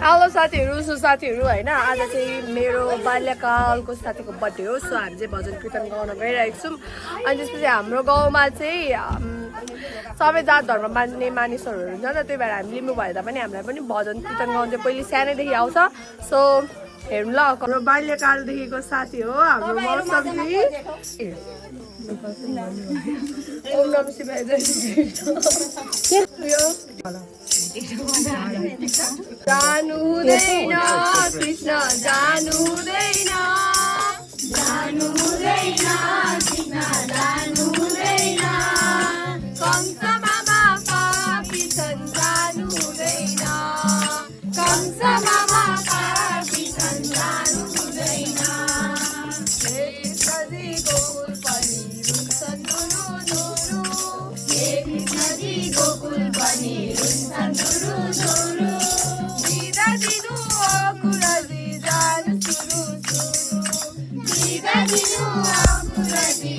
Hello साथीहरू सुसाथीहरू होइन आज चाहिँ मेरो बाल्यकालको साथीको बर्थडे हो। सो हामी चाहिँ भजन कीर्तन गाउन गइरहेको छौँ। अनि त्यसपछि हाम्रो गाउँमा चाहिँ सबै जात धर्म मान्ने मानिसहरू हुन्छ नि त, त्यही भएर हामी लिम्बू भए तापनि हामीलाई पनि भजन कीर्तन गाउनु चाहिँ पहिले सानैदेखि आउँछ। सो हेर्नु ल, हाम्रो बाल्यकालदेखिको साथी हो हाम्रो मौसमजी। ओम नमः शिवाय जय जानु हुँदैन कृष्ण जानु हुँदैन, जानु हुँदैन कृष्ण जानु हुँदैन, कंस मामा पापी छन् जानु हुँदैन, कंस मामा पापी छन् जानु हुँदैन, हे कृष्णजी गोकुल पनि रुन्छन् धुरु धुरु, हे कृष्णजी गोकुल पनि रुन्छन् धुरु धुरु, दिदा दिनु अकुरजी जानु सुरु सुरु, दिदा दिनु अकुरजी